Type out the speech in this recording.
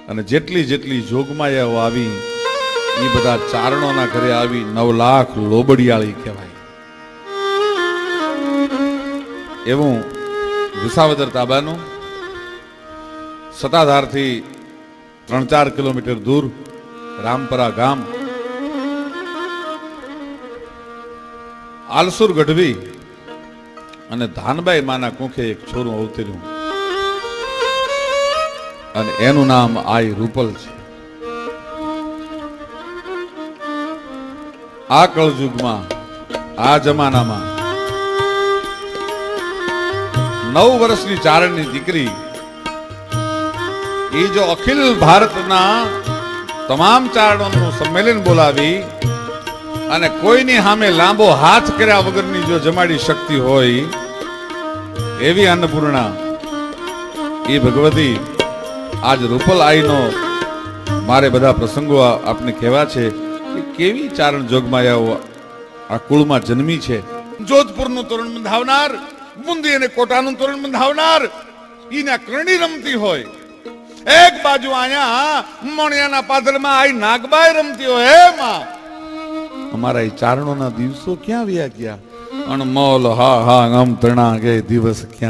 અને જેટલી જેટલી જોગમાયાઓ આવી એ બધા ચારણોના ઘરે આવી 9 લાખ લોબડિયાળી કહેવાય. એવું વિસાવદર તાબાનું સતાધારથી 3-4 કિલોમીટર દૂર રામપરા ગામ આલસુર ગઢવી અને ધાનબાઈ માના કુંખે એક છોરું અવતર્યું અને એનું નામ આઈ રૂપલ છે. આ કળયુગમાં આ જમાનામાં 9 વર્ષની ચારણની દીકરી એ જો અખિલ ભારતના તમામ ચારણોનું સંમેલન બોલાવી અને કોઈની સામે લાંબો હાથ કર્યા વગરની જો જમાડી શક્તિ હોય એવી અન્નપૂર્ણા એ ભગવતી આજ રૂપલ આઈનો મારે બધા પ્રસંગો આપને કહેવા છે કે કેવી ચારણ જોગમાયાઓ આ કુળમાં જન્મી છે. જોધપુરનું તોરણ બંધાવનાર, બુંદી અને કોટાનું તોરણ બંધાવનાર ઈના કરણી રમતી હોય, એક બાજુ આયા મોણિયાના પાદરમાં આઈ નાગબાઈ રમતી હોય. હે માં, અમારા એ ચારણોના દિવસો ક્યાં વ્યા ગયા? અણમોલ હા હા આમ તણા ગયે દિવસ ક્યાં